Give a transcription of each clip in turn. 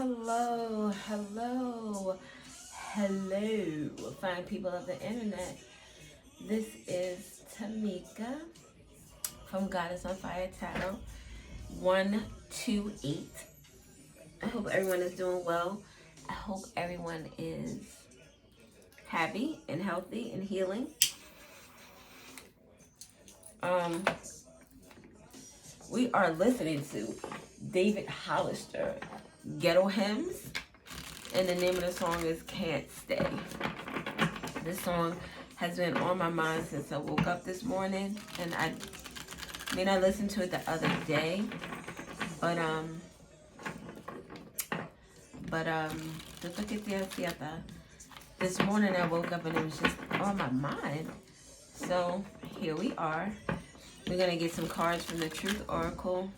Hello, hello, hello, fine people of the internet. This is Tamika from Goddess on Fire Tarot 128. I hope everyone is doing well. I hope everyone is happy and healthy and healing. We are listening to David Hollister, Ghetto Hymns, and the name of the song is Can't Stay. This song has been on my mind since I woke up this morning, and I listened to it the other day, but this morning I woke up and it was just on my mind. So here we are. We're gonna get some cards from the Truth Oracle.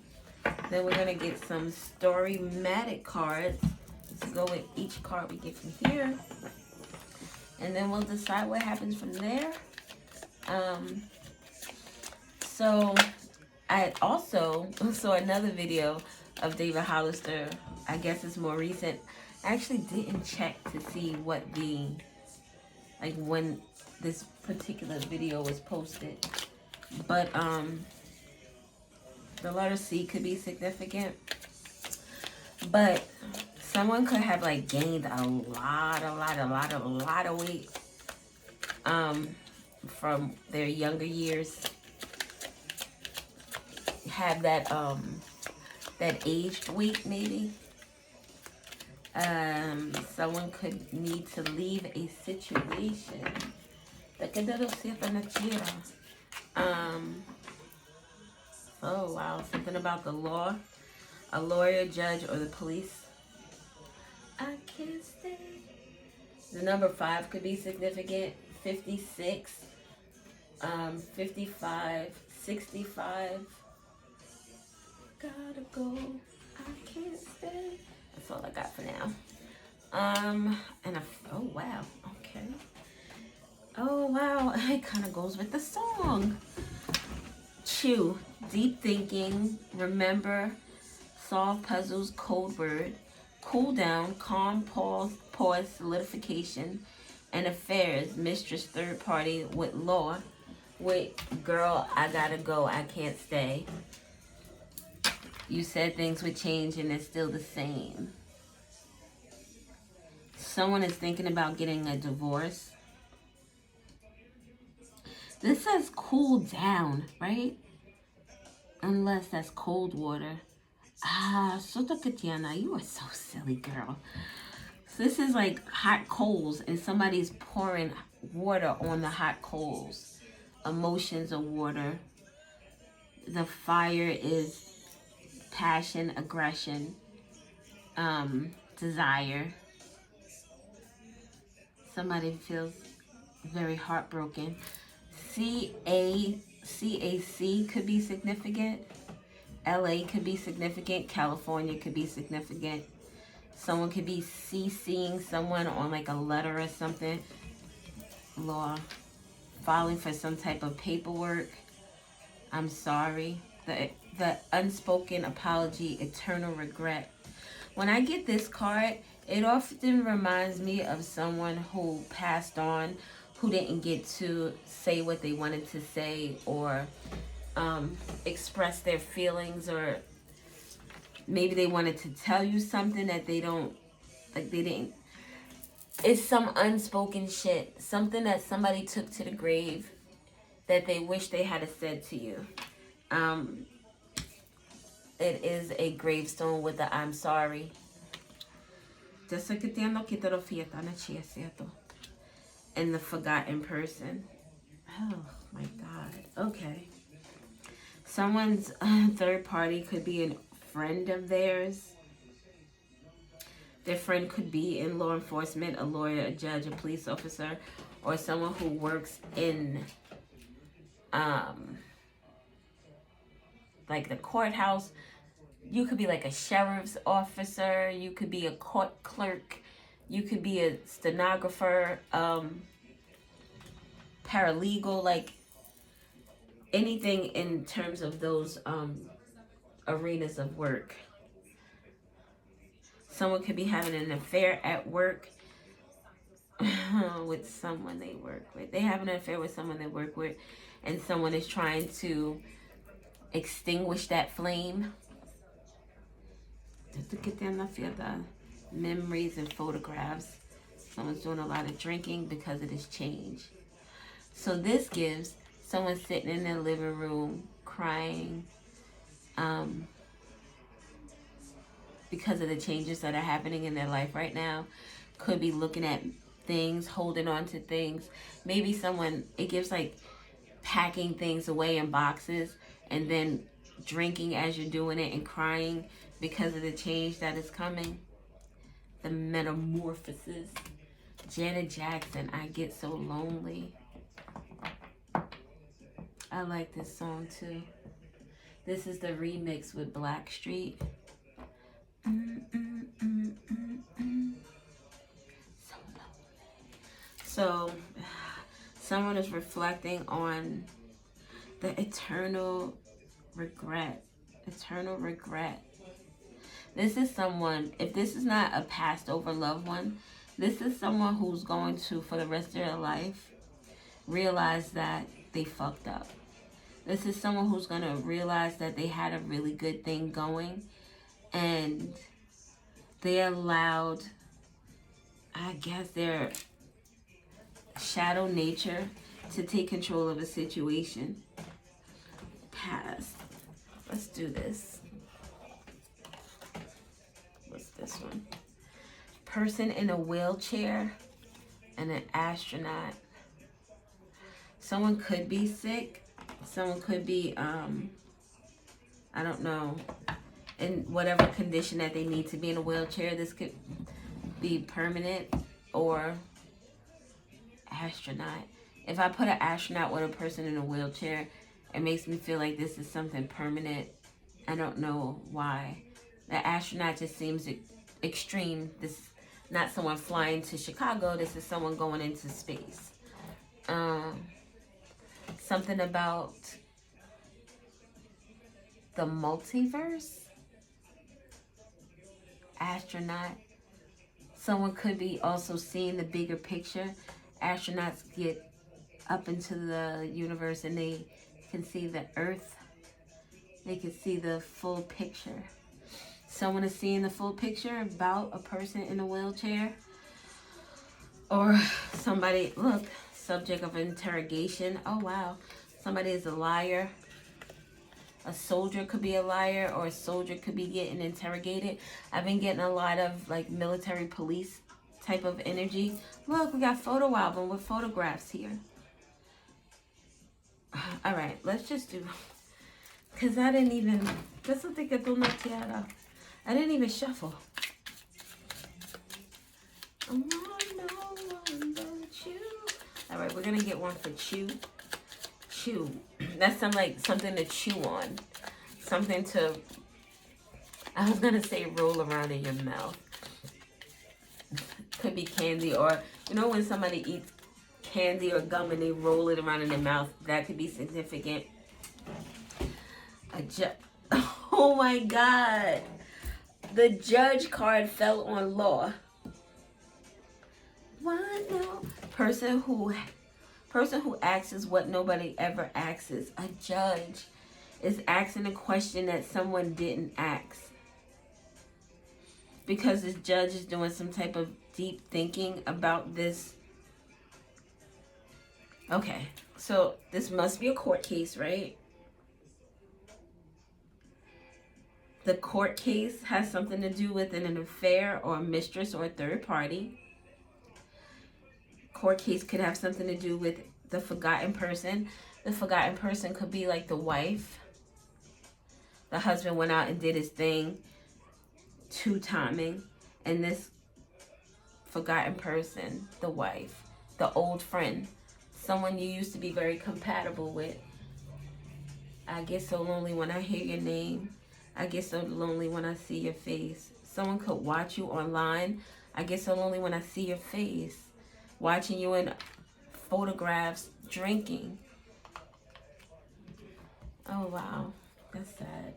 Then we're gonna get some Storymatic cards to go with each card we get from here. And then we'll decide what happens from there. So I also saw another video of David Hollister. I guess it's more recent. I actually didn't check to see what when this particular video was posted. But the letter C could be significant. But someone could have gained a lot of weight from their younger years. Have that aged weight maybe. Someone could need to leave a situation. Oh wow, something about the law, a lawyer, judge, or the police. I can't stay. The number 5 could be significant. 56, 55, 65. Gotta go. I can't stay. That's all I got for now. Oh wow, okay. Oh wow, it kind of goes with the song. Chew, deep thinking, remember, solve puzzles, code word, cool down, calm, pause, solidification, and affairs, mistress, third party, with law, with girl, I gotta go, I can't stay. You said things would change and it's still the same. Someone is thinking about getting a divorce. This says cool down, right? Unless that's cold water. Soto Katiana, you are so silly, girl. So this is like hot coals and somebody's pouring water on the hot coals. Emotions of water. The fire is passion, aggression, desire. Somebody feels very heartbroken. CAC could be significant. LA could be significant. California could be significant. Someone could be CCing someone on a letter or something. Law. Filing for some type of paperwork. I'm sorry. The unspoken apology, eternal regret. When I get this card, it often reminds me of someone who passed on, who didn't get to say what they wanted to say or express their feelings, or maybe they wanted to tell you something that they didn't. It's some unspoken shit, something that somebody took to the grave that they wish they had said to you. It is a gravestone with the I'm sorry. And the forgotten person. Oh my God. Okay. Someone's third party could be a friend of theirs. Their friend could be in law enforcement, a lawyer, a judge, a police officer, or someone who works in the courthouse. You could be a sheriff's officer. You could be a court clerk. You could be a stenographer, paralegal, anything in terms of those arenas of work. Someone could be having an affair at work with someone they work with. They have an affair with someone they work with, and someone is trying to extinguish that flame. Just to get them to feel the memories and photographs. Someone's doing a lot of drinking because of this change. So this gives someone sitting in their living room crying because of the changes that are happening in their life right now. Could be looking at things, holding on to things. Maybe someone, it gives like packing things away in boxes and then drinking as you're doing it and crying because of the change that is coming. The metamorphosis. Janet Jackson, I Get So Lonely. I like this song too. This is the remix with Blackstreet. So lonely. So, someone is reflecting on the eternal regret. Eternal regret. This is someone, if this is not a passed over loved one, this is someone who's going to, for the rest of their life, realize that they fucked up. This is someone who's going to realize that they had a really good thing going and they allowed, I guess, their shadow nature to take control of a situation. Past. Let's do this. What's this one? Person in a wheelchair and an astronaut. Someone could be sick. Someone could be, I don't know, in whatever condition that they need to be in a wheelchair. This could be permanent or astronaut. If I put an astronaut with a person in a wheelchair, it makes me feel like this is something permanent. I don't know why. The astronaut just seems extreme. This is not someone flying to Chicago. This is someone going into space. Something about the multiverse. Astronaut. Someone could be also seeing the bigger picture. Astronauts get up into the universe and they can see the Earth. They can see the full picture. Someone is seeing the full picture about a person in a wheelchair. Or somebody, look, subject of interrogation. Oh, wow. Somebody is a liar. A soldier could be a liar, or a soldier could be getting interrogated. I've been getting a lot of like military police type of energy. Look, we got photo album with photographs here. All right, let's just do, because I didn't even, I didn't even shuffle. I want no one but you. All right, we're gonna get one for chew. Chew. That's something to chew on. Something to, I was gonna say roll around in your mouth. Could be candy, or you know when somebody eats candy or gum and they roll it around in their mouth, that could be significant. Oh my God. The judge card fell on law. Why no? Person who asks what nobody ever asks. A judge is asking a question that someone didn't ask. Because this judge is doing some type of deep thinking about this. Okay, so this must be a court case, right? The court case has something to do with an affair or a mistress or a third party. Court case could have something to do with the forgotten person. The forgotten person could be like the wife. The husband went out and did his thing, two-timing, and this forgotten person, the wife, the old friend, someone you used to be very compatible with. I get so lonely when I hear your name. I get so lonely when I see your face. Someone could watch you online. I get so lonely when I see your face. Watching you in photographs, drinking. Oh, wow. That's sad.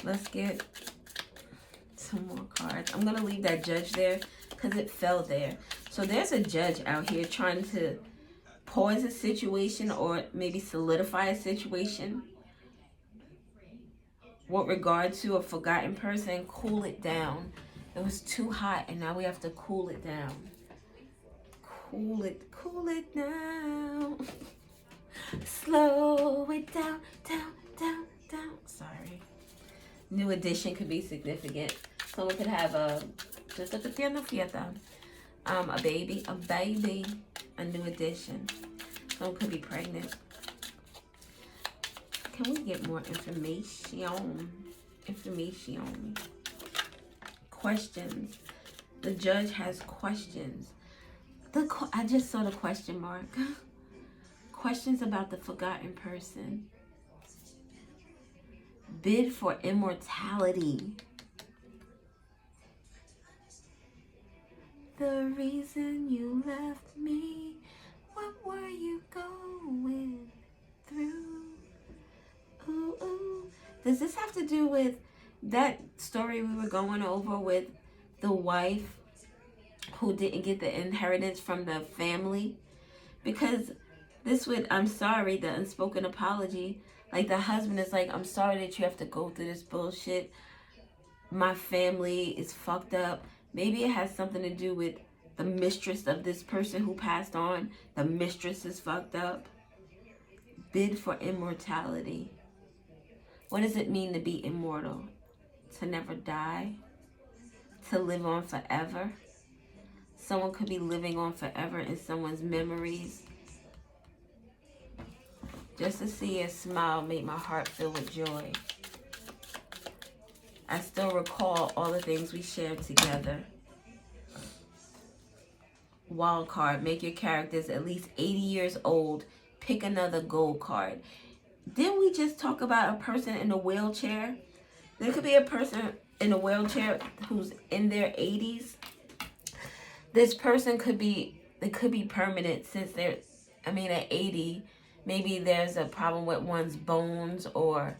Let's get Two more cards. I'm going to leave that judge there because it fell there. So there's a judge out here trying to pause a situation or maybe solidify a situation with regard to a forgotten person. Cool it down. It was too hot and now we have to cool it down. Cool it down. Slow it down, down. Sorry. New addition could be significant. Someone could have a baby, a new addition. Someone could be pregnant. Can we get more information? Questions. The judge has questions. I just saw the question mark. Questions about the forgotten person. Bid for immortality. The reason you left me, what were you going through? Ooh, ooh. Does this have to do with that story we were going over with the wife who didn't get the inheritance from the family? Because this would, I'm sorry, the unspoken apology. Like the husband is like, I'm sorry that you have to go through this bullshit. My family is fucked up. Maybe it has something to do with the mistress of this person who passed on. The mistress is fucked up. Bid for immortality. What does it mean to be immortal? To never die? To live on forever? Someone could be living on forever in someone's memories. Just to see a smile made my heart fill with joy. I still recall all the things we shared together. Wild card, make your characters at least 80 years old. Pick another gold card. Didn't we just talk about a person in a wheelchair? There could be a person in a wheelchair who's in their 80s. This person could be, it could be permanent since they're, at 80, maybe there's a problem with one's bones or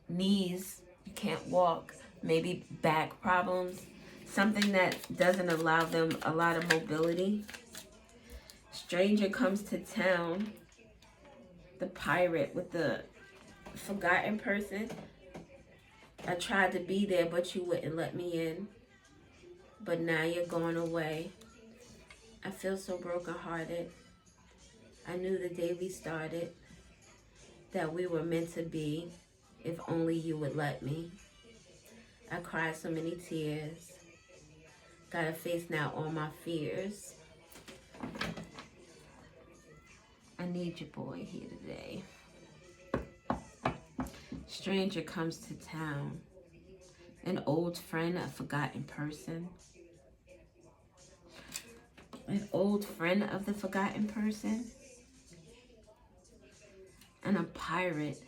knees. You can't walk. Maybe back problems. Something that doesn't allow them a lot of mobility. Stranger comes to town. The pirate with the forgotten person. I tried to be there, but you wouldn't let me in. But now you're going away. I feel so brokenhearted. I knew the day we started that we were meant to be, if only you would let me. I cried so many tears. Gotta face now all my fears. I need your boy here today. Stranger comes to town. An old friend, a forgotten person. An old friend of the forgotten person. And a pirate.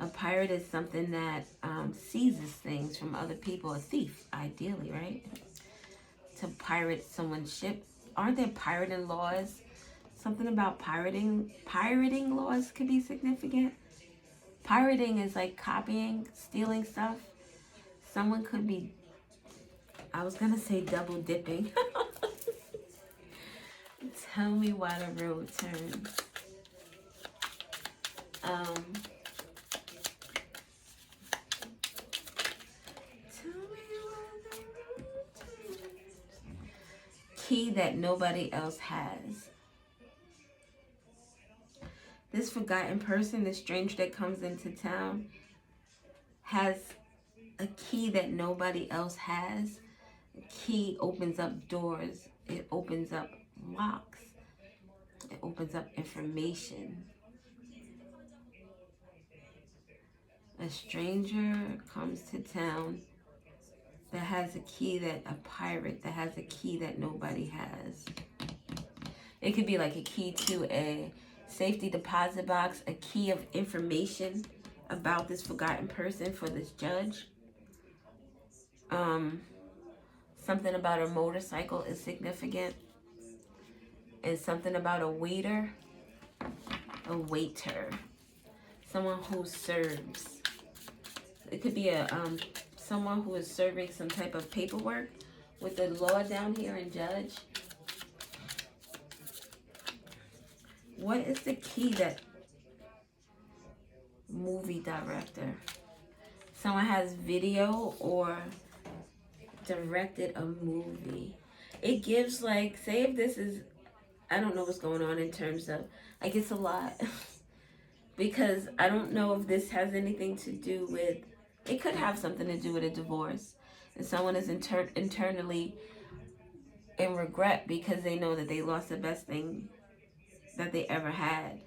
A pirate is something that seizes things from other people. A thief, ideally, right? To pirate someone's ship. Aren't there pirating laws? Something about pirating. Pirating laws could be significant. Pirating is like copying, stealing stuff. Someone could be, I was going to say double dipping. Tell me why the road turns. Key that nobody else has. This forgotten person, this stranger that comes into town, has a key that nobody else has. A key opens up doors. It opens up locks. It opens up information. A stranger comes to town that has a key that a pirate that has a key that nobody has. It could be like a key to a safety deposit box, a key of information about this forgotten person for this judge. Something about a motorcycle is significant. And something about a waiter. A waiter. Someone who serves. It could be a someone who is serving some type of paperwork with the law down here and judge. What is the key that movie director? Someone has video or directed a movie. It gives like, say if this is, I don't know what's going on in terms of, like it's a lot. Because I don't know if this has anything to do with, it could have something to do with a divorce. And someone is internally in regret because they know that they lost the best thing that they ever had.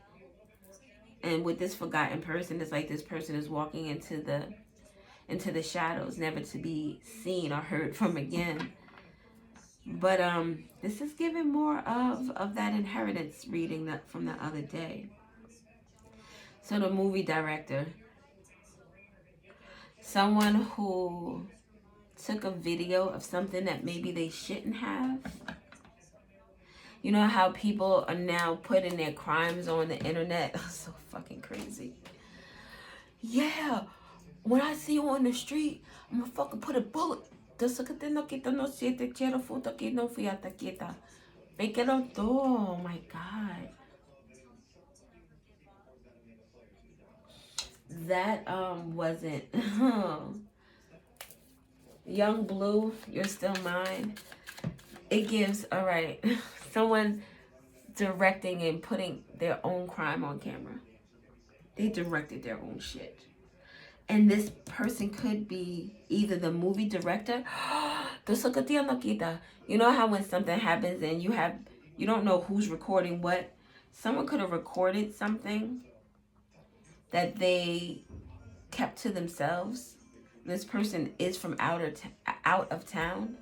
And with this forgotten person, it's like this person is walking into the shadows, never to be seen or heard from again. But this is giving more of that inheritance reading that from the other day. So the movie director, someone who took a video of something that maybe they shouldn't have. You know how people are now putting their crimes on the internet? So fucking crazy. Yeah, when I see you on the street, I'm gonna fucking put a bullet. Oh my God. That wasn't Young Blue, You're Still Mine. It gives, all right, someone directing and putting their own crime on camera. They directed their own shit. And this person could be either the movie director. You know how when something happens and you don't know who's recording what? Someone could have recorded something that they kept to themselves. This person is from out of town.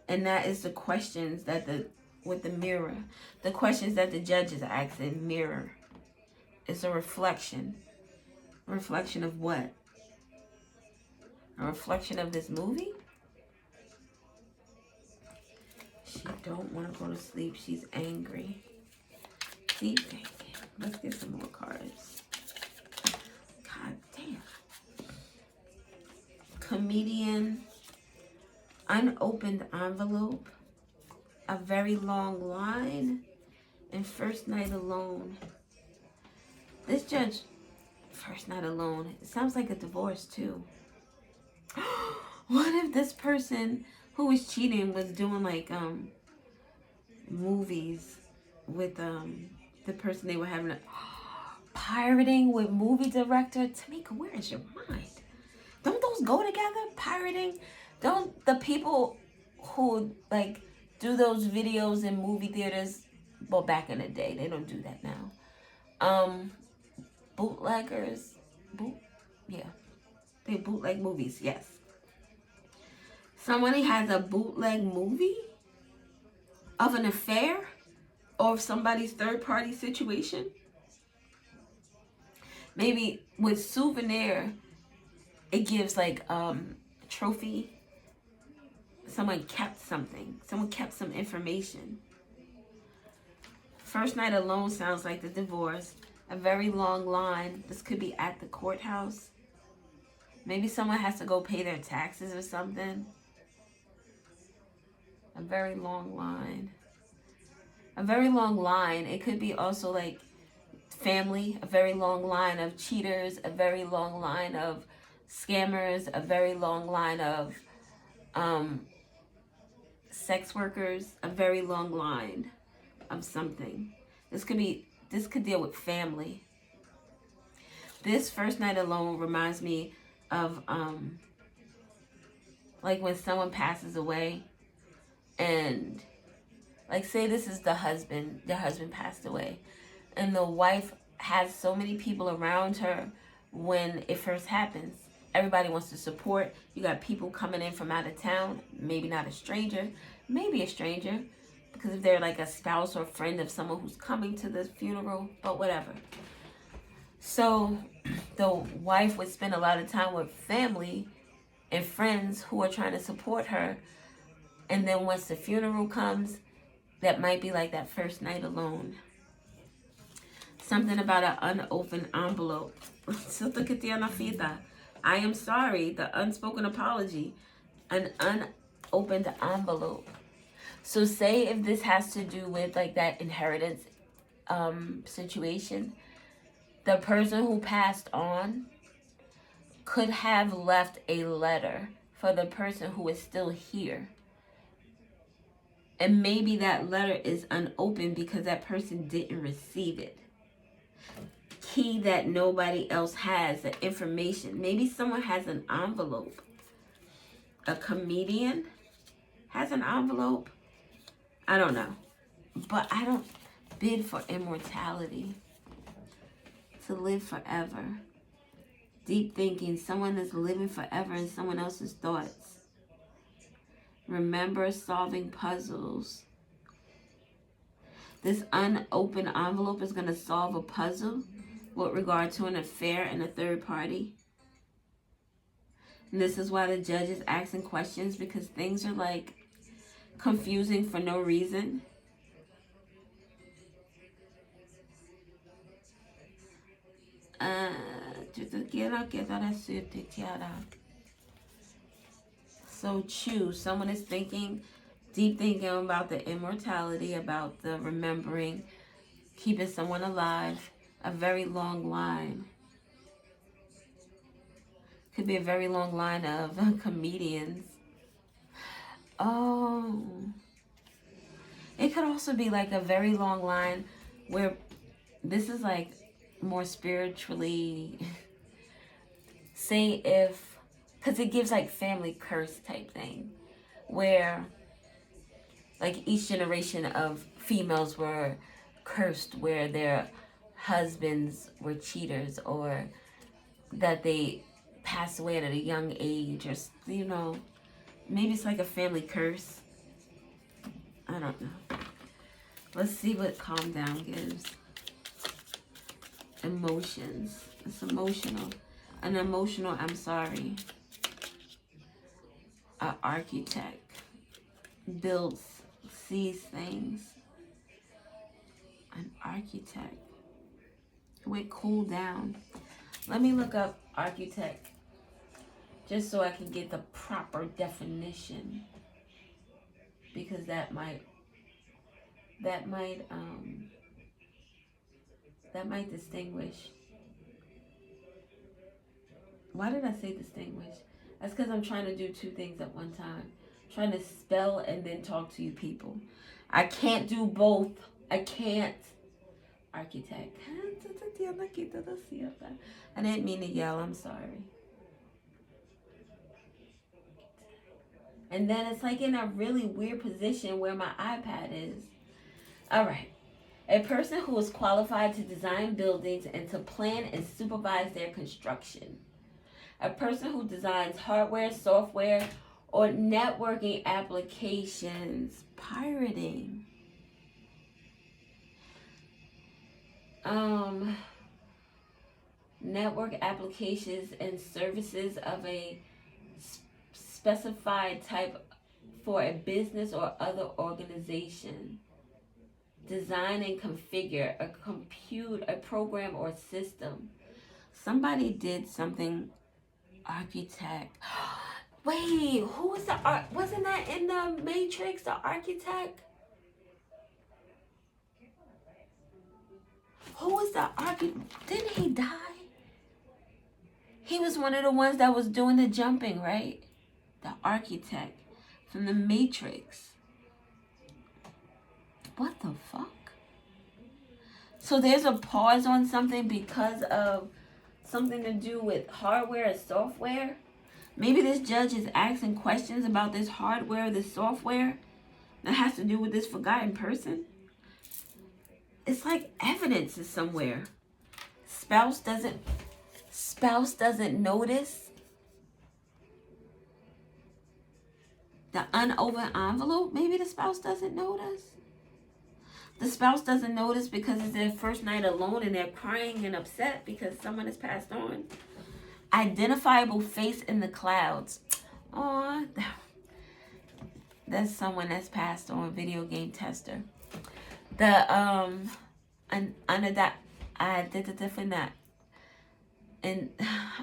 And that is the questions that with the mirror. The questions that the judge is asking, mirror. It's a reflection. A reflection of what? A reflection of this movie? She don't want to go to sleep. She's angry. Deep thinking. Let's get some more cards. God damn. Comedian. Unopened envelope. A very long line. And first night alone. This judge, first night alone. It sounds like a divorce too. What if this person who was cheating was doing like movies with the person they were having pirating with movie director? Tamika, where is your mind? Don't those go together? Pirating? Don't the people who like do those videos in movie theaters, well, back in the day, they don't do that now. Bootleggers, they bootleg movies, yes. Somebody has a bootleg movie of an affair or of somebody's third-party situation. Maybe with souvenir, it gives like trophy. Someone kept something. Someone kept some information. First night alone sounds like the divorce. A very long line. This could be at the courthouse. Maybe someone has to go pay their taxes or something. A very long line. A very long line. It could be also like family. A very long line of cheaters. A very long line of scammers. A very long line of sex workers. A very long line of something. This could deal with family. This first night alone reminds me of like when someone passes away, and like say this is the husband passed away, and the wife has so many people around her when it first happens. Everybody wants to support. You got people coming in from out of town, maybe not a stranger, maybe a stranger, because if they're like a spouse or friend of someone who's coming to the funeral, but whatever. So the wife would spend a lot of time with family and friends who are trying to support her. And then once the funeral comes, that might be like that first night alone. Something about an unopened envelope. I am sorry, the unspoken apology. An unopened envelope. So say if this has to do with like that inheritance situation, the person who passed on could have left a letter for the person who is still here. And maybe that letter is unopened because that person didn't receive it. Key that nobody else has, the information. Maybe someone has an envelope. A comedian has an envelope. I don't know. But I don't bid for immortality. To live forever. Deep thinking. Someone that's living forever in someone else's thoughts. Remember solving puzzles. This unopened envelope is going to solve a puzzle with regard to an affair and a third party. And this is why the judge is asking questions, because things are like confusing for no reason. So choose. Someone is thinking, deep thinking about the immortality, about the remembering, keeping someone alive. A very long line. Could be a very long line of comedians. Oh. It could also be like a very long line where this is like more spiritually. Say if, because it gives like family curse type thing. Where like each generation of females were cursed, where their husbands were cheaters, or that they passed away at a young age, or you know, maybe it's like a family curse. I don't know. Let's see what calm down gives. Emotions. It's emotional. An emotional I'm sorry. An architect builds, sees things. An architect. Wait, cool down. Let me look up architect just so I can get the proper definition, because that might distinguish. Why did I say distinguish? That's because I'm trying to do two things at one time. I'm trying to spell and then talk to you people. I can't do both. I can't. Architect. I didn't mean to yell. I'm sorry. And then it's like in a really weird position where my iPad is. All right. A person who is qualified to design buildings and to plan and supervise their construction. A person who designs hardware, software, or networking applications. Pirating. Network applications and services of a specified type for a business or other organization. Design and configure a program or system. Somebody did something. Architect. Wait, who was the wasn't that in the Matrix, the architect? Who was the architect? Didn't he die? He was one of the ones that was doing the jumping, right? The architect from the Matrix. What the fuck? So there's a pause on something because of something to do with hardware and software. Maybe this judge is asking questions about this hardware, this software that has to do with this forgotten person. It's like evidence is somewhere. Spouse doesn't notice. The unopened envelope, maybe the spouse doesn't notice. The spouse doesn't notice because it's their first night alone and they're crying and upset because someone has passed on. Identifiable face in the clouds. Aw, that's someone that's passed on. Video game tester. The for that. And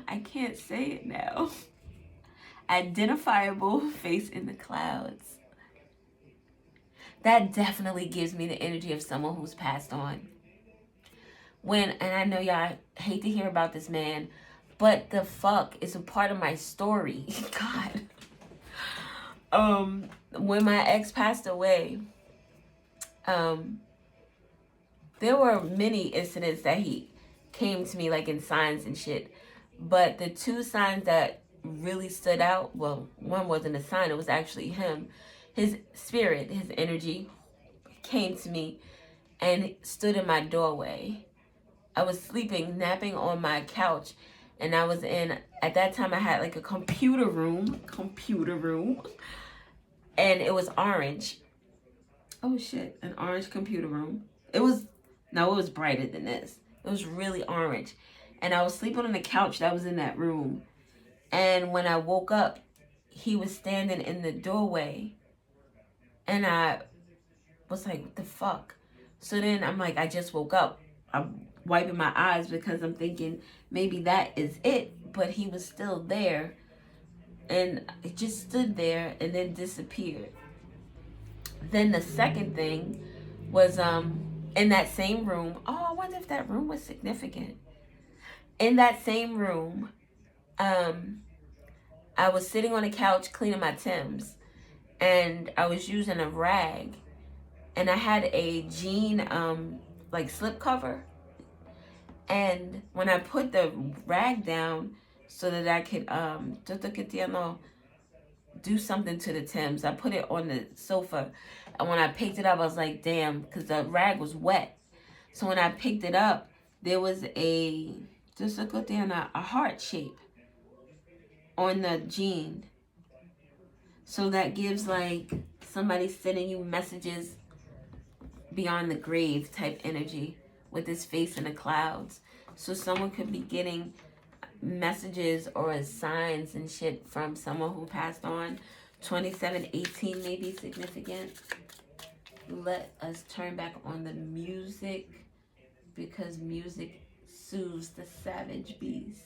I can't say it now. Identifiable face in the clouds. That definitely gives me the energy of someone who's passed on. And I know y'all hate to hear about this man, but the fuck is a part of my story. God. When my ex passed away, there were many incidents that he came to me like in signs and shit. But the two signs that really stood out, well, one wasn't a sign, it was actually him. His spirit, his energy came to me and stood in my doorway. I was sleeping, napping on my couch, and I was at that time I had like a computer room, and it was orange. Oh shit, an orange computer room. It was brighter than this. It was really orange. And I was sleeping on the couch that was in that room. And when I woke up, he was standing in the doorway. And I was like, what the fuck? So then I'm like, I just woke up. I'm wiping my eyes because I'm thinking maybe that is it. But he was still there. And it just stood there and then disappeared. Then the second thing was in that same room. Oh, I wonder if that room was significant. In that same room, I was sitting on the couch cleaning my Timbs, and I was using a rag, and I had a jean like slip cover, and when I put the rag down so that I could do something to the Timbs, I put it on the sofa, and when I picked it up, I was like, damn, because the rag was wet. So when I picked it up, there was a heart shape on the jean. So that gives like somebody sending you messages beyond the grave type energy with this face in the clouds. So someone could be getting messages or signs and shit from someone who passed on. 2718 may be significant. Let us turn back on the music because music soothes the savage beast.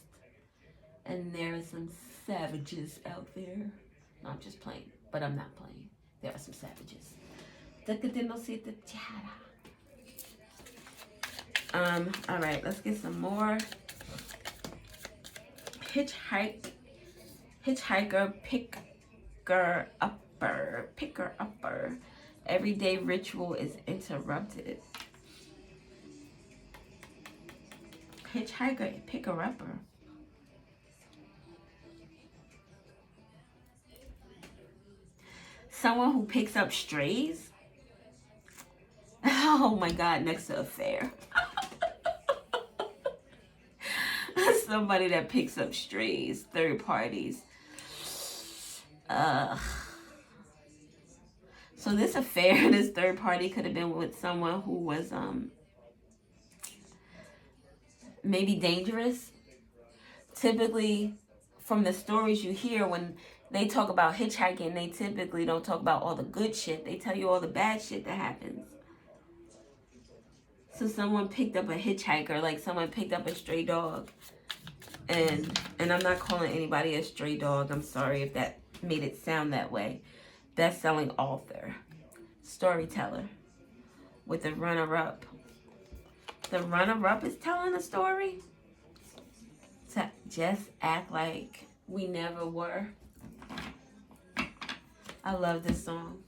And there are some savages out there. No, I'm just playing, but I'm not playing. There are some savages. All right, let's get some more. Hitchhiker, picker upper. Everyday ritual is interrupted. Hitchhiker, picker upper. Someone who picks up strays. Oh my God, next to affair. Somebody that picks up strays, third parties. So this affair, this third party could have been with someone who was maybe dangerous. Typically, from the stories you hear when they talk about hitchhiking, they typically don't talk about all the good shit. They tell you all the bad shit that happens. So someone picked up a hitchhiker, like someone picked up a stray dog. And I'm not calling anybody a stray dog. I'm sorry if that made it sound that way. Best-selling author, storyteller, with the runner-up. The runner-up is telling a story? To just act like we never were. I love this song.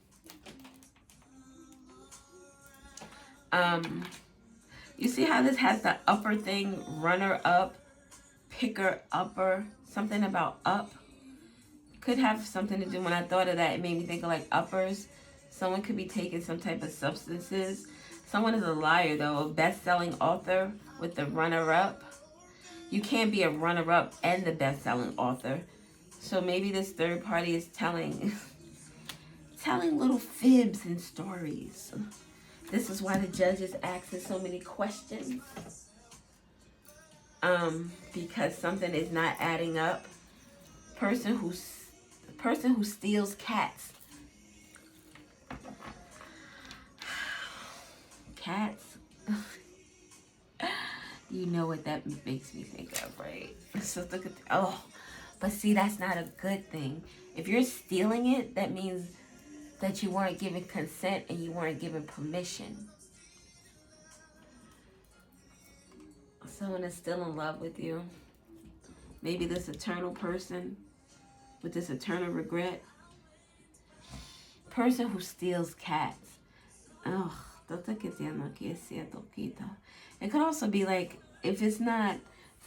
You see how this has the upper thing, runner-up, picker upper, something about up? Could have something to do. When I thought of that, it made me think of like uppers. Someone could be taking some type of substances. Someone is a liar though, a best-selling author with the runner-up. You can't be a runner-up and the best-selling author. So maybe this third party is telling little fibs and stories. This is why the judge is asking so many questions. Because something is not adding up. Person who steals cats. You know what that makes me think of, right? So look at, oh, but see, that's not a good thing. If you're stealing it, that means that you weren't given consent and you weren't given permission. Someone is still in love with you. Maybe this eternal person with this eternal regret. Person who steals cats. Oh, it could also be like, if it's not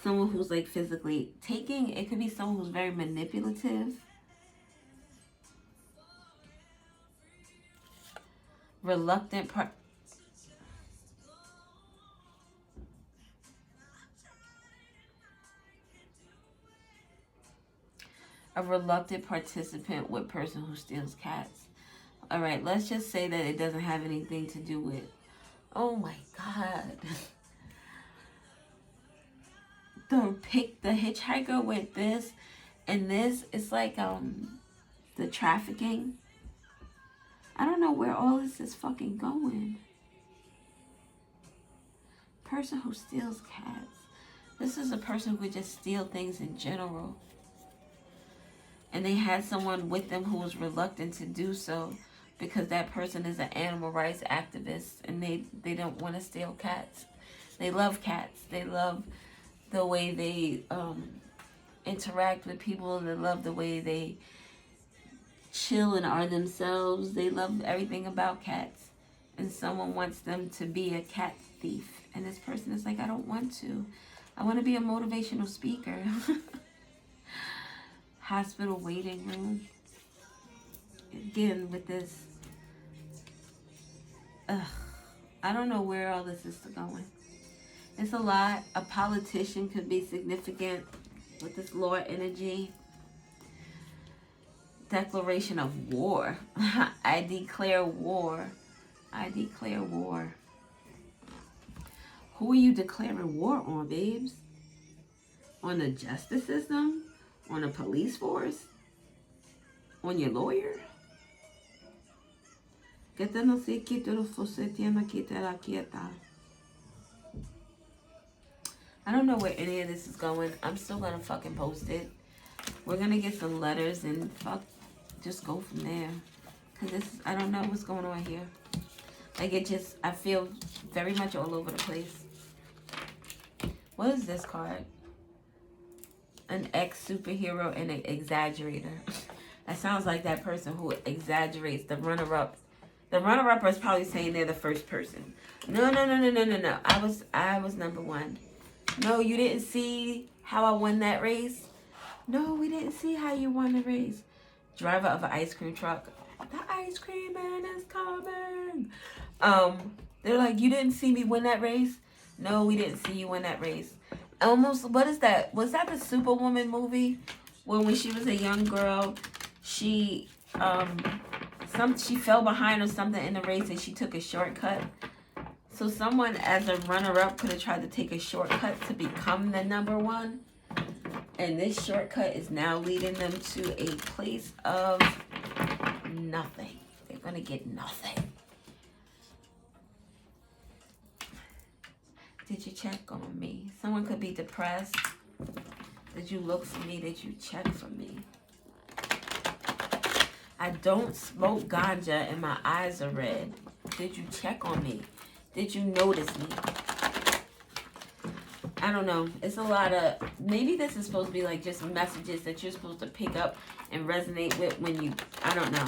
someone who's like physically taking, it could be someone who's very manipulative. Reluctant a reluctant participant with person who steals cats. All right, let's just say that it doesn't have anything to do with, oh my God. The hitchhiker with this and this, it's like the trafficking. I don't know where all this is fucking going. Person who steals cats. This is a person who would just steal things in general. And they had someone with them who was reluctant to do so because that person is an animal rights activist and they don't want to steal cats. They love cats. They love the way they interact with people. They love the way they chill and are themselves. They love everything about cats. And someone wants them to be a cat thief. And this person is like, I don't want to. I want to be a motivational speaker. Hospital waiting room. Again, with this. I don't know where all this is going. It's a lot. A politician could be significant with this Lord energy. Declaration of war. I declare war. I declare war. Who are you declaring war on, babes? On the justice system? On the police force? On your lawyer? I don't know where any of this is going. I'm still gonna fucking post it. We're gonna get some letters and just go from there. Cause I don't know what's going on here. Like I feel very much all over the place. What is this card? An ex-superhero and an exaggerator. That sounds like that person who exaggerates. The runner-up. The runner-up is probably saying they're the first person. No. I was number one. No, you didn't see how I won that race. No, we didn't see how you won the race. Driver of an ice cream truck. The ice cream man is coming. They're like, you didn't see me win that race? No, we didn't see you win that race. Almost, what is that? Was that the Superwoman movie? When she was a young girl, she fell behind or something in the race and she took a shortcut. So someone as a runner-up could have tried to take a shortcut to become the number one. And this shortcut is now leading them to a place of nothing. They're going to get nothing. Did you check on me? Someone could be depressed. Did you look for me? Did you check for me? I don't smoke ganja and my eyes are red. Did you check on me? Did you notice me? I don't know. It's a lot of... Maybe this is supposed to be like just messages that you're supposed to pick up and resonate with when you... I don't know.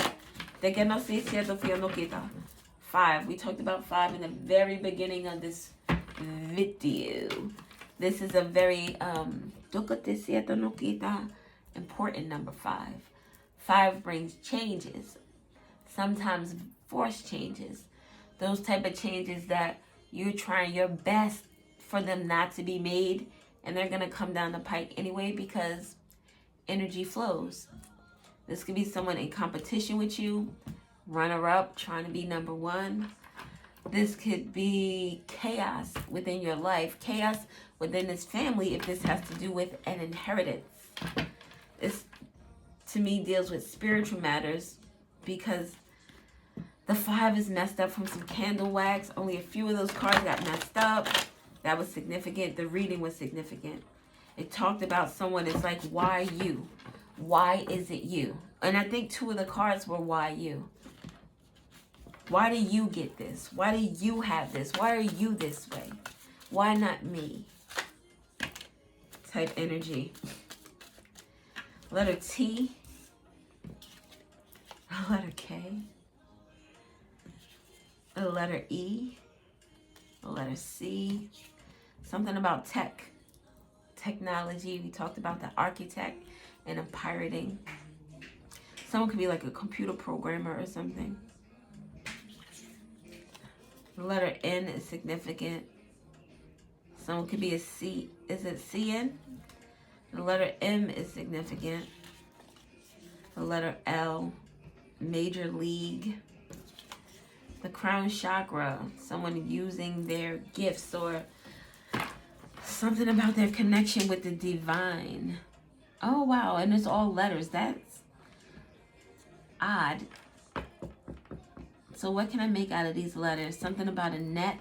5. We talked about 5 in the very beginning of this video. This is a very important number 5. 5 brings changes, sometimes forced changes, those type of changes that you're trying your best for them not to be made, and they're gonna come down the pike anyway because energy flows. This could be someone in competition with you, runner-up, trying to be number one. This could be chaos within your life, chaos within this family if this has to do with an inheritance. This, to me, deals with spiritual matters because the 5 is messed up from some candle wax. Only a few of those cards got messed up. That was significant. The reading was significant. It talked about someone. It's like, why you? Why is it you? And I think 2 of the cards were why you. Why do you get this? Why do you have this? Why are you this way? Why not me? Type energy. Letter T. Letter K. A letter E. A letter C. Something about tech. Technology. We talked about the architect and a pirating. Someone could be like a computer programmer or something. The letter N is significant. Someone could be a C. Is it CN? The letter M is significant. The letter L, major league. The crown chakra, someone using their gifts or something about their connection with the divine. Oh, wow. And it's all letters. That's odd. So what can I make out of these letters? Something about a net.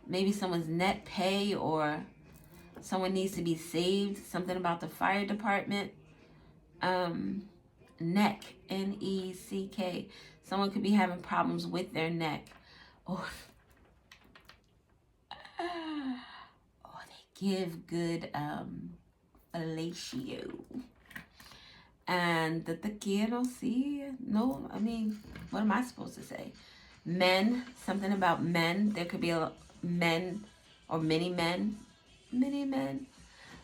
Maybe someone's net pay, or someone needs to be saved. Something about the fire department. Neck. N-E-C-K. Someone could be having problems with their neck. Oh, they give good fellatio. And the te quiero, sí. No, I mean, what am I supposed to say? Men, something about men. There could be a men or many men. Many men.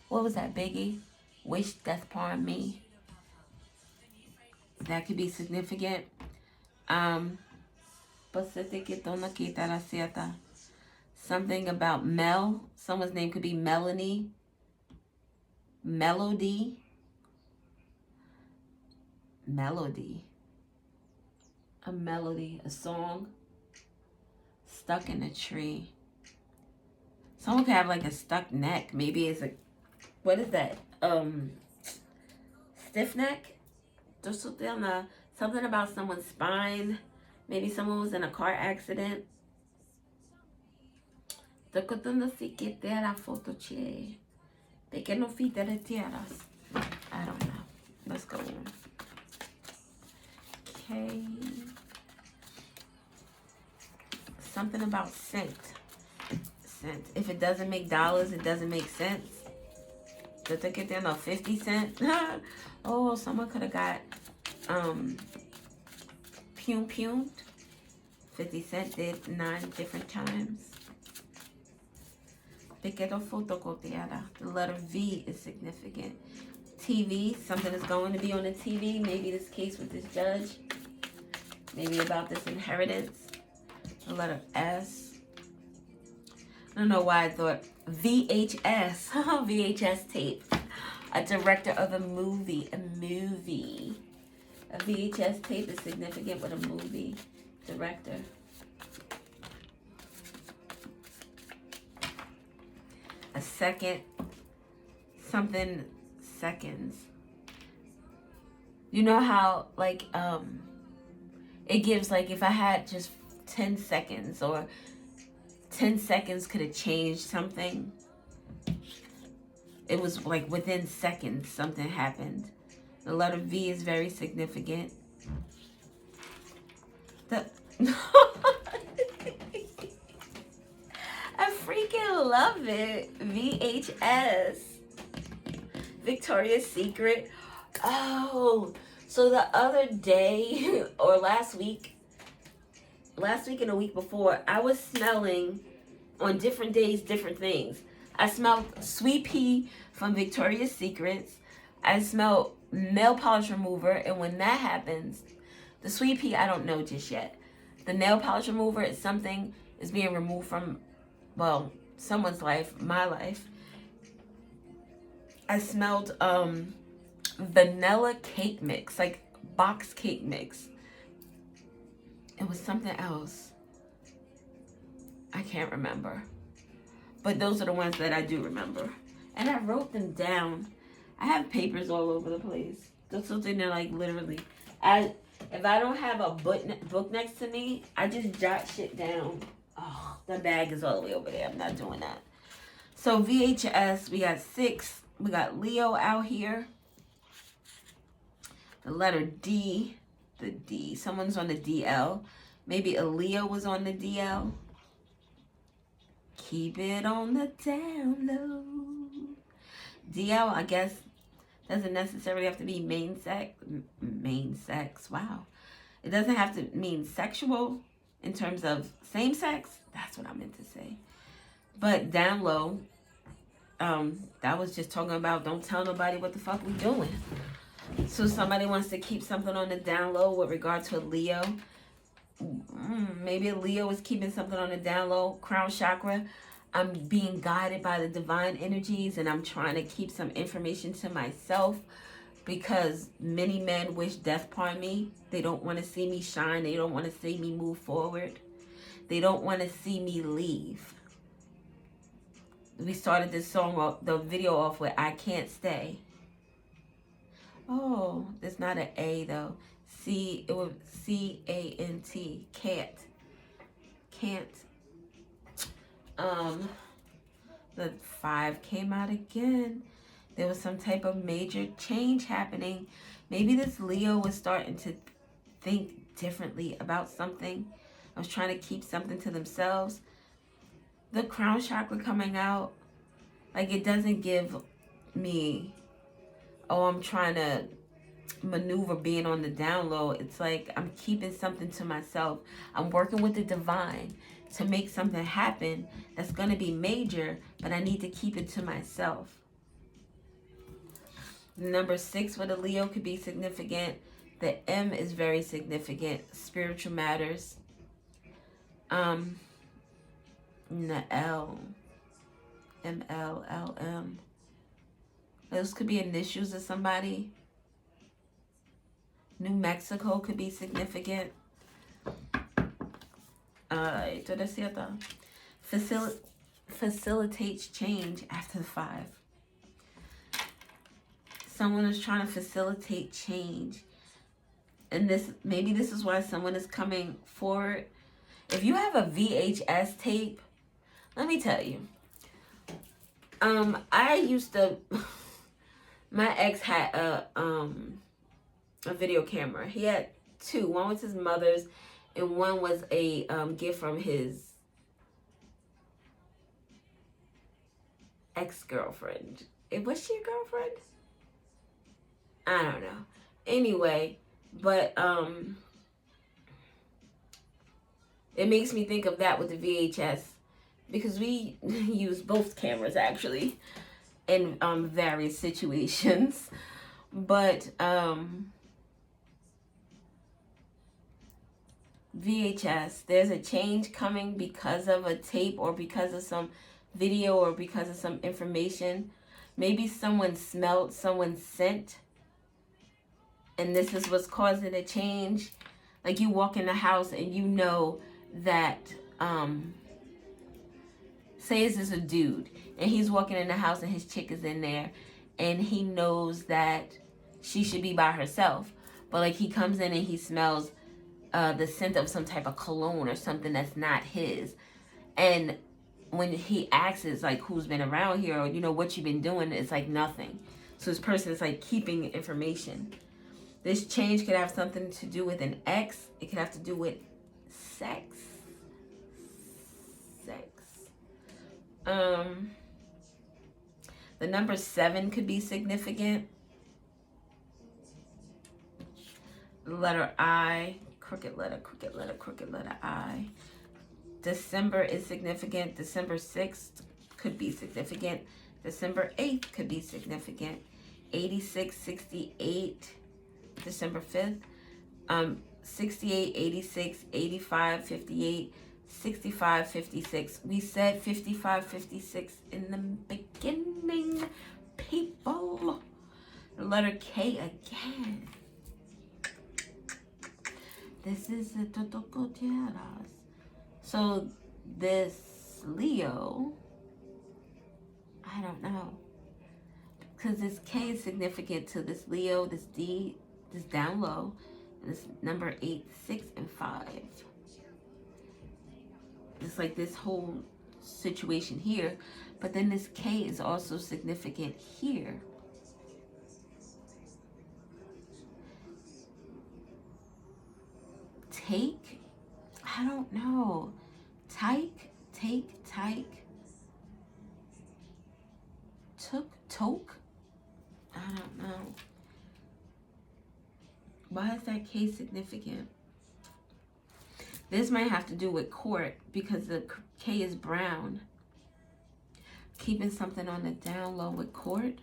What was that, Biggie? Wish death upon me. That could be significant. Something about Mel. Someone's name could be Melanie. Melody. Melody. A melody. A song. Stuck in a tree. Someone could have like a stuck neck. Maybe it's a, what is that? Stiff neck? Something about someone's spine. Maybe someone was in a car accident. I don't know. Let's go on. Okay. Something about scent. Scent. If it doesn't make dollars, it doesn't make sense. 50 cents. Oh, someone could have got Pum. 50 Cent did 9 different times. The letter V is significant. TV, something is going to be on the TV. Maybe this case with this judge. Maybe about this inheritance. The letter S. I don't know why I thought VHS. VHS tape. A director of a movie. A VHS tape is significant with a movie director. A second. Something seconds. You know how like it gives, like, if I had just 10 seconds or 10 seconds could have changed something. It was like within seconds something happened. The letter V is very significant. I freaking love it. VHS. Victoria's Secret. Oh, so the other day or last week and a week before, I was smelling on different days different things. I smelled Sweet Pea from Victoria's Secrets. I smelled nail polish remover, and when that happens, the Sweet Pea I don't know just yet. The nail polish remover is something is being removed from, well, someone's life, my life. I smelled vanilla cake mix, like box cake mix. It was something else. I can't remember. But those are the ones that I do remember. And I wrote them down. I have papers all over the place. There's something that, like, literally, if I don't have a book next to me, I just jot shit down. Oh, the bag is all the way over there. I'm not doing that. So VHS, we got 6. We got Leo out here. The letter D. The D. Someone's on the DL. Maybe a Leo was on the DL. Keep it on the down low. DL, I guess, doesn't necessarily have to be main sex. Wow. It doesn't have to mean sexual in terms of same sex. That's what I meant to say. But down low, that was just talking about don't tell nobody what the fuck we doing. So somebody wants to keep something on the down low with regard to a Leo. Maybe a Leo is keeping something on the down low. Crown chakra. I'm being guided by the divine energies, and I'm trying to keep some information to myself because many men wish death upon me. They don't want to see me shine. They don't want to see me move forward. They don't want to see me leave. We started this song, the video off with I Can't Stay. Oh, there's not an A though. It was C-A-N-T. Can't. The 5 came out again. There was some type of major change happening. Maybe this Leo was starting to think differently about something. I was trying to keep something to themselves. The crown chakra coming out, like it doesn't give me, oh, I'm trying to maneuver being on the down low. It's like I'm keeping something to myself. I'm working with the divine to make something happen that's going to be major, but I need to keep it to myself. Number 6 with a Leo could be significant. The M is very significant. Spiritual matters. The L. M-L-L-M. Those could be initials of somebody. New Mexico could be significant. Facilitates change after the 5. Someone is trying to facilitate change. And maybe this is why someone is coming forward. If you have a VHS tape, let me tell you. I used to, my ex had a video camera. He had 2. One was his mother's, and one was a gift from his ex-girlfriend. Was she a girlfriend? I don't know. Anyway, but it makes me think of that with the VHS because we use both cameras actually in various situations. But VHS, there's a change coming because of a tape or because of some video or because of some information. Maybe someone smelled someone's scent, and this is what's causing a change. Like you walk in the house and you know that, say this is a dude, and he's walking in the house and his chick is in there, and he knows that she should be by herself. But like he comes in and he smells the scent of some type of cologne or something that's not his. And when he asks, it's like, who's been around here, or, you know, what you've been doing, it's like nothing. So this person is like keeping information. This change could have something to do with an ex. It could have to do with sex. The number 7 could be significant. The letter I, crooked letter I. December is significant. December 6th could be significant. December 8th could be significant. 86, 68, December 5th. 68, 86, 85, 58, 65, 56. We said 55, 56 in the beginning, people. The letter K again. This is the Totocoteras. So this Leo, I don't know. Because this K is significant to this Leo, this D, this down low, and this number 8, 6, and 5. It's like this whole situation here. But then this K is also significant here. Take? I don't know. Take? Toke? I don't know. Why is that K significant? This might have to do with court because the K is brown. Keeping something on the down low with court.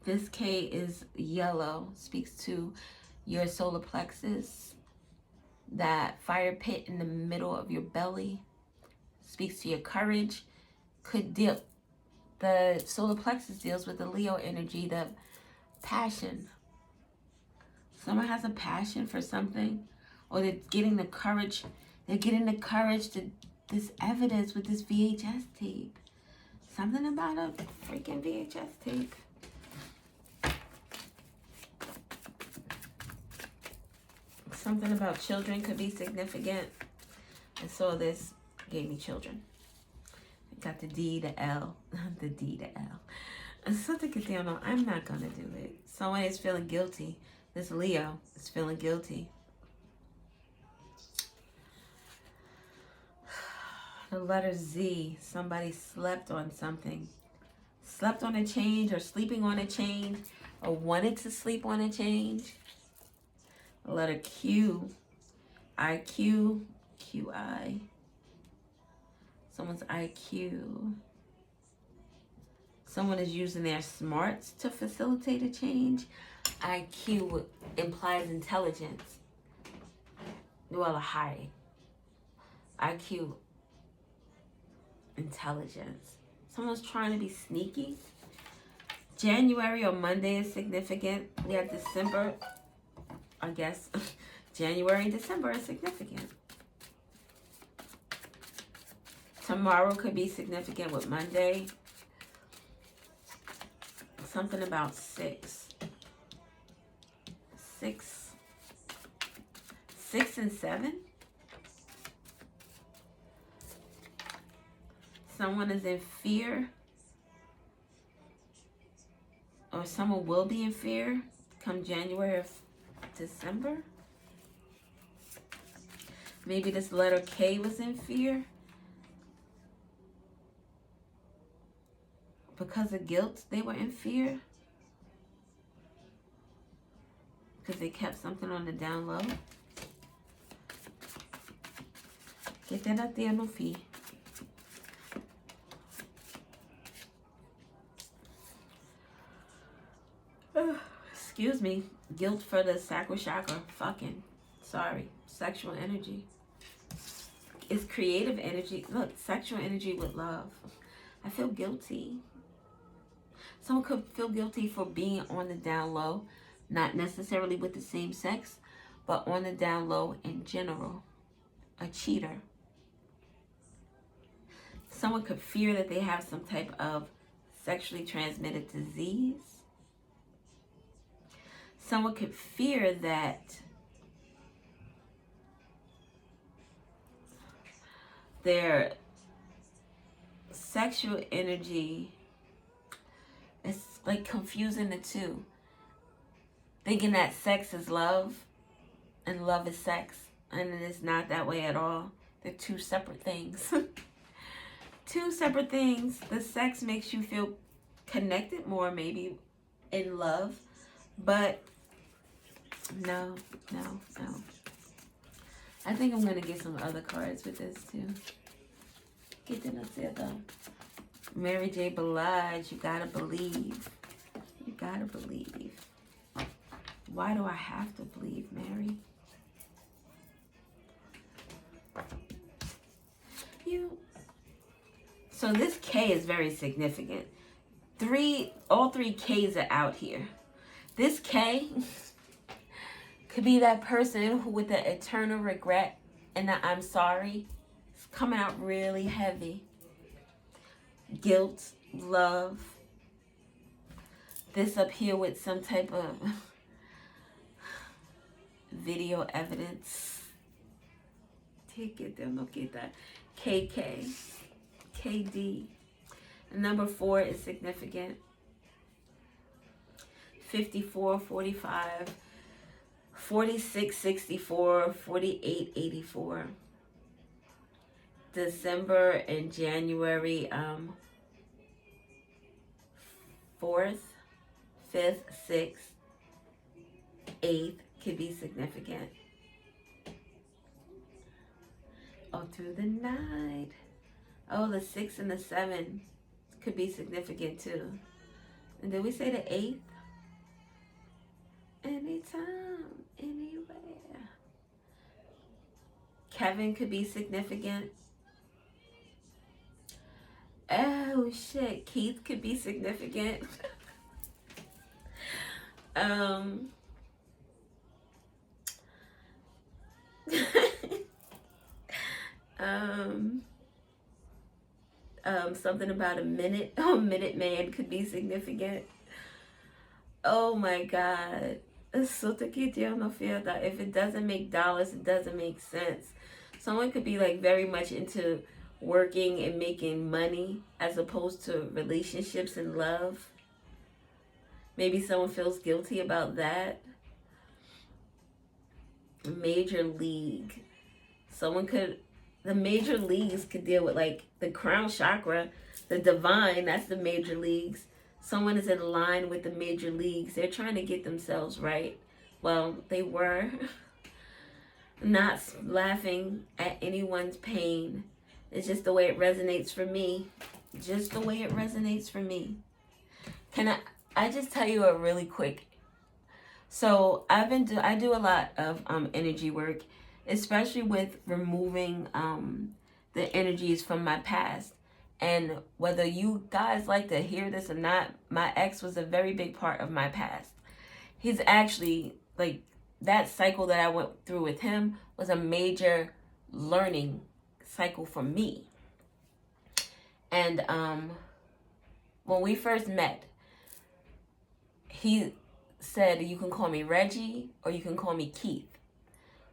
This K is yellow, speaks to your solar plexus, that fire pit in the middle of your belly, speaks to your courage. Could deal, the solar plexus deals with the Leo energy, the passion. Someone has a passion for something, or they're getting the courage. They're getting the courage to this evidence with this VHS tape. Something about a freaking VHS tape. Something about children could be significant. I saw this, gave me children. I got the D, the L, the D, the L. And something could deal, no, I'm not gonna do it. Someone is feeling guilty. This Leo is feeling guilty. The letter Z, somebody slept on something. Slept on a change, or sleeping on a change, or wanted to sleep on a change. The letter Q, IQ, QI. Someone's IQ. Someone is using their smarts to facilitate a change. IQ implies intelligence. Well, a high. IQ, intelligence. Someone's trying to be sneaky. January or Monday is significant. We have December, I guess. January and December is significant. Tomorrow could be significant with Monday. Something about 6. 6 and 7. Someone is in fear, or someone will be in fear come January or December. Maybe this letter K was in fear because of guilt. They were in fear because they kept something on the down low. Get that out there, no fee. Excuse me. Guilt for the sacral chakra. Fucking. Sorry. Sexual energy. It's creative energy. Look, sexual energy with love. I feel guilty. Someone could feel guilty for being on the down low. Not necessarily with the same sex, but on the down low in general. A cheater. Someone could fear that they have some type of sexually transmitted disease. Someone could fear that their sexual energy is like confusing the two. Thinking that sex is love and love is sex. And it's not that way at all. They're two separate things. Two separate things. The sex makes you feel connected more, maybe in love. But no. I think I'm going to get some other cards with this too. Get them up there though. Mary J. Blige, you gotta believe. You gotta believe. Why do I have to believe, Mary? So this K is very significant. All three Ks are out here. This K could be that person who with the eternal regret and the I'm sorry. It's coming out really heavy. Guilt, love. This up here with some type of video evidence. KK, KD. Number 4 is significant. 54, 45, 46, 64, 48, 84. December and January 4th, 5th, 6th, 8th could be significant. Oh, through the night. Oh, the 6 and the 7 could be significant too. And did we say the 8th? Anytime, anywhere. Kevin could be significant. Oh shit, Keith could be significant. Something about a minute. Oh, Minute Man could be significant. Oh my God. If it doesn't make dollars, it doesn't make sense. Someone could be like very much into working and making money as opposed to relationships and love. Maybe someone feels guilty about that. Major league. The major leagues could deal with like the crown chakra, the divine, that's the major leagues. Someone is in line with the major leagues. They're trying to get themselves right. Well, they were. Not laughing at anyone's pain. It's just the way it resonates for me. Just the way it resonates for me. Can I just tell you a really quick. So I do a lot of energy work, especially with removing the energies from my past. And whether you guys like to hear this or not, my ex was a very big part of my past. He's actually, like, that cycle that I went through with him was a major learning cycle for me. And when we first met, he said, you can call me Reggie or you can call me Keith.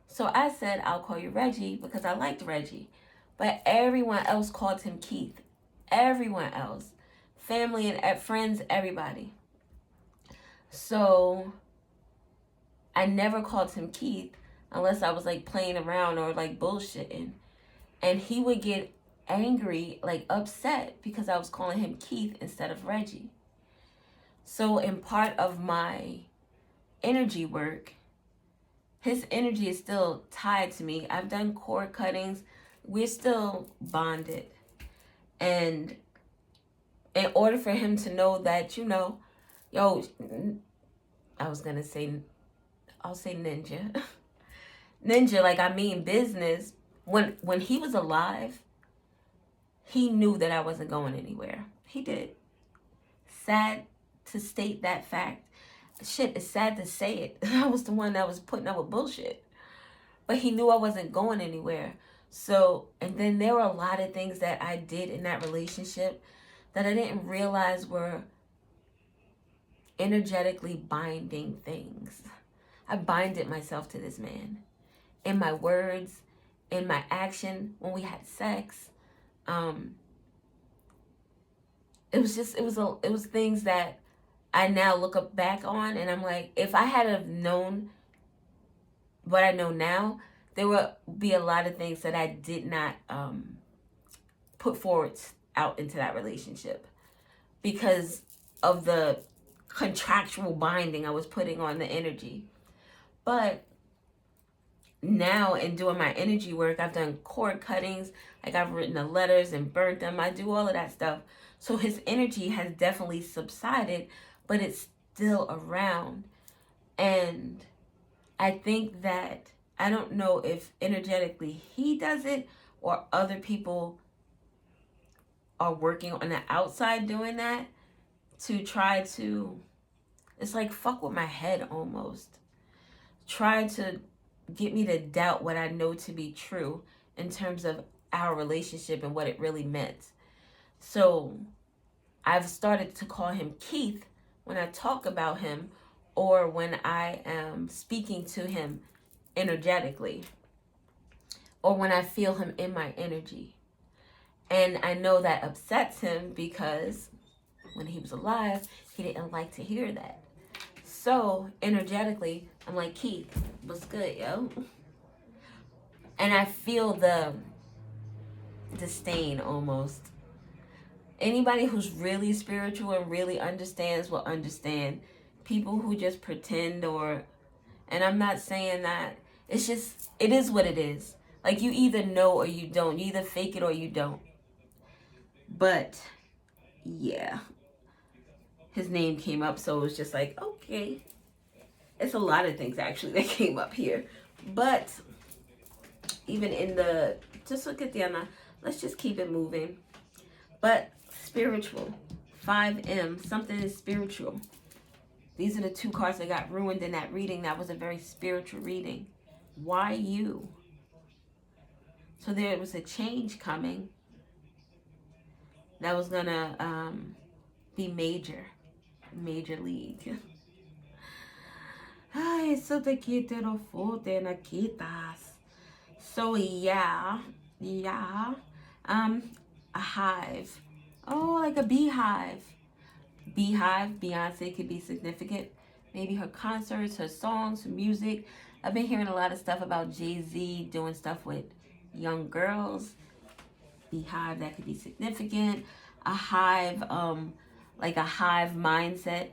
So I said, I'll call you Reggie because I liked Reggie. But everyone else called him Keith. Everyone else. Family and friends, everybody. So I never called him Keith unless I was like playing around or like bullshitting. And he would get angry, like upset because I was calling him Keith instead of Reggie. So in part of my energy work, his energy is still tied to me. I've done cord cuttings. We're still bonded. And in order for him to know that, yo, I'll say ninja. Ninja, like I mean business. When he was alive, he knew that I wasn't going anywhere. He did. Sad to state that fact. Shit, it's sad to say it. I was the one that was putting up with bullshit. But he knew I wasn't going anywhere. So, and then there were a lot of things that I did in that relationship that I didn't realize were energetically binding things. I binded myself to this man. In my words, in my action, when we had sex. It was things that I now look back on and I'm like, if I had have known what I know now, there would be a lot of things that I did not put forward out into that relationship because of the contractual binding I was putting on the energy. But now in doing my energy work, I've done cord cuttings, like I've written the letters and burnt them. I do all of that stuff. So his energy has definitely subsided, but it's still around. And I think that, I don't know if energetically he does it or other people are working on the outside doing that to try to, it's like fuck with my head almost. Try to get me to doubt what I know to be true in terms of our relationship and what it really meant. So I've started to call him Keith when I talk about him or when I am speaking to him energetically. or when I feel him in my energy. And I know that upsets him because when he was alive, he didn't like to hear that. So energetically, I'm like, Keith, what's good, yo? And I feel the disdain almost. Anybody who's really spiritual and really understands will understand. People who just pretend and I'm not saying that, it's just, it is what it is. Like, you either know or you don't. You either fake it or you don't. But, yeah. His name came up, so it was just like, okay. It's a lot of things, actually, that came up here. But, even in the, just look at the other, let's just keep it moving. But, spiritual. 5M, something is spiritual. These are the 2 cards that got ruined in that reading. That was a very spiritual reading. Why you? So there was a change coming that was going to be major league. Ay, so te quiero fote na quitas. So yeah. A hive. Oh, like a beehive. Beehive, Beyonce could be significant. Maybe her concerts, her songs, her music. I've been hearing a lot of stuff about Jay-Z doing stuff with young girls. Beehive, that could be significant. A hive, like a hive mindset.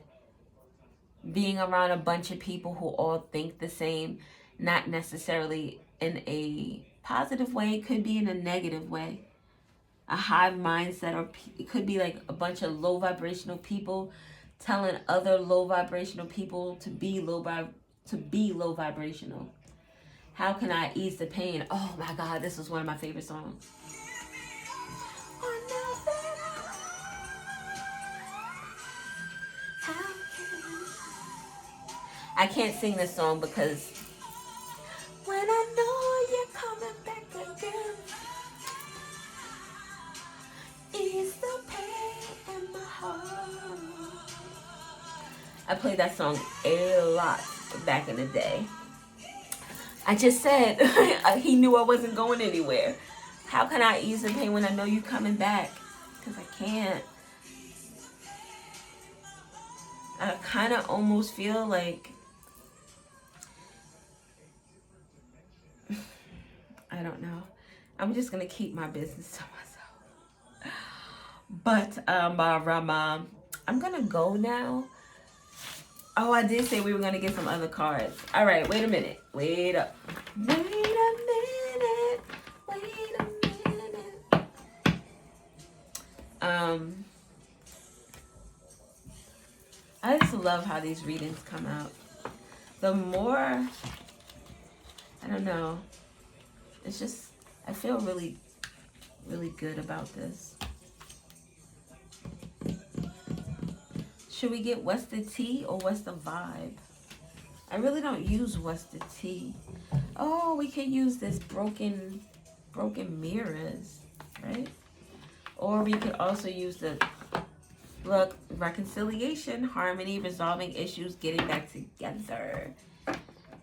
Being around a bunch of people who all think the same, not necessarily in a positive way, it could be in a negative way. A hive mindset, or it could be like a bunch of low vibrational people telling other low vibrational people to be low vibrational. How can I ease the pain? Oh my God, this is one of my favorite songs. I can't sing this song because when I know you're coming back again, ease the pain in my heart. I played that song a lot back in the day. I just said he knew I wasn't going anywhere. How can I ease the pain when I know you're coming back? Because I can't. I kind of almost feel like, I don't know. I'm just going to keep my business to myself. But, I'm going to go now. Oh, I did say we were going to get some other cards. All right, wait a minute. Wait up. Wait a minute. Wait a minute. I just love how these readings come out. The more, I don't know. It's just, I feel really, really good about this. Should we get What's the Tea or What's the Vibe? I really don't use What's the Tea. Oh, we can use this broken mirrors, right? Or we could also use the, look, reconciliation, harmony, resolving issues, getting back together.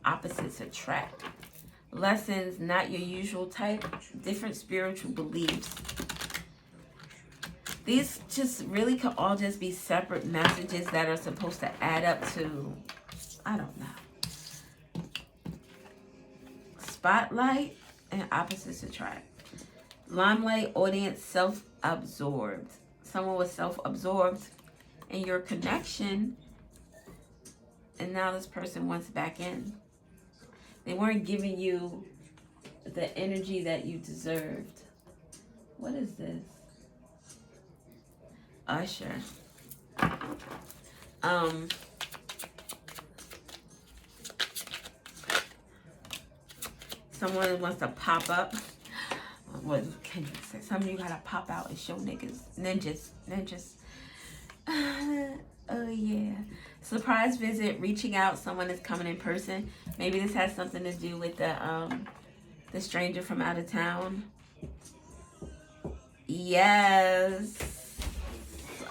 Opposites attract. Lessons, not your usual type, different spiritual beliefs. These just really could all just be separate messages that are supposed to add up to, I don't know. Spotlight and opposites attract. Limelight, audience, self-absorbed. Someone was self-absorbed in your connection, and now this person wants back in. They weren't giving you the energy that you deserved. What is this? Usher. Someone wants to pop up. What can you say? Some of you gotta pop out and show niggas. Ninjas. Oh yeah. Surprise visit, reaching out, someone is coming in person. Maybe this has something to do with the stranger from out of town. Yes.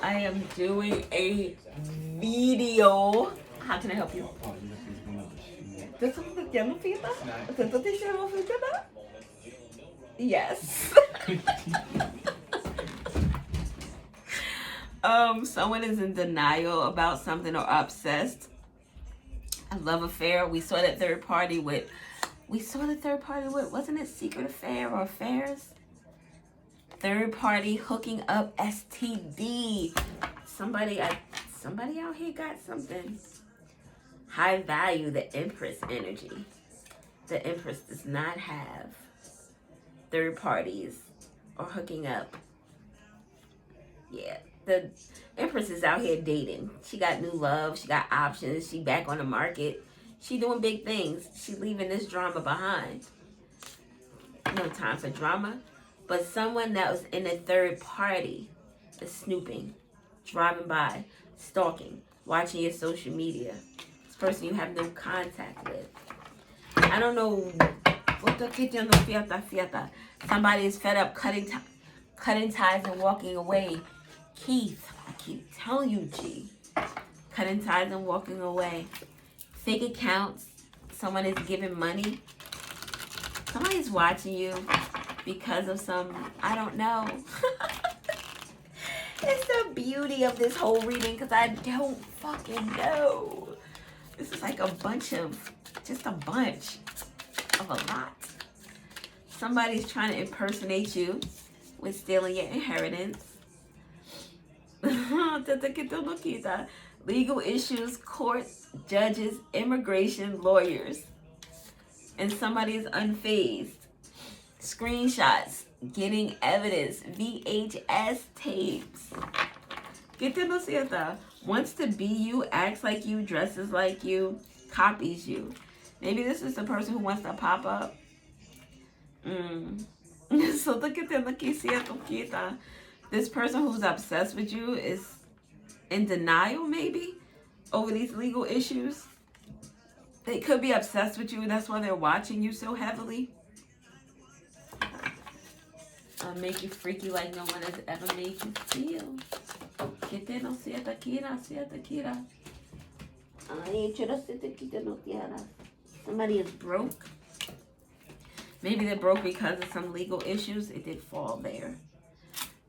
I am doing a video. How can I help you? Yes. Someone is in denial about something or obsessed. A love affair. We saw the third party with, wasn't it Secret Affair or Affairs? Third party hooking up, STD. Somebody out here got something. High value, the Empress energy. The Empress does not have third parties or hooking up. Yeah, the Empress is out here dating. She got new love. She got options. She back on the market. She doing big things. She leaving this drama behind. No time for drama. But someone that was in a third party is snooping, driving by, stalking, watching your social media. This person you have no contact with. I don't know. Somebody is fed up cutting ties and walking away. Keith, I keep telling you, G. Cutting ties and walking away. Fake accounts. Someone is giving money. Somebody's watching you because of some, I don't know. It's the beauty of this whole reading because I don't fucking know. This is like a bunch of a lot. Somebody's trying to impersonate you with stealing your inheritance. Legal issues, court, judges, immigration, lawyers. And somebody is unfazed. Screenshots, getting evidence, VHS tapes. Wants to be you, acts like you, dresses like you, copies you. Maybe this is the person who wants to pop up. So look at them. This person who's obsessed with you is in denial, maybe, over these legal issues. They could be obsessed with you, and that's why they're watching you so heavily. I'll make you freaky like no one has ever made you feel. Somebody is broke. Maybe they're broke because of some legal issues. It did fall there.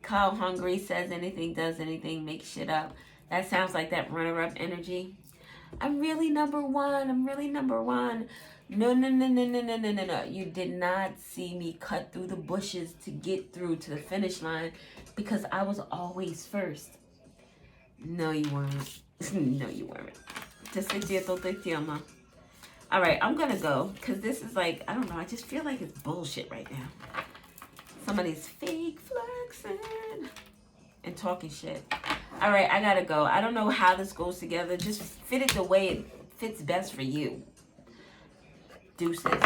Kyle Hungry, says anything, does anything, makes shit up. That sounds like that runner-up energy. I'm really number one. No. You did not see me cut through the bushes to get through to the finish line because I was always first. No, you weren't. No, you weren't. All right, I'm going to go because this is like, I don't know. I just feel like it's bullshit right now. Somebody's fake flexing and talking shit. All right, I got to go. I don't know how this goes together. Just fit it the way it fits best for you. Deuces.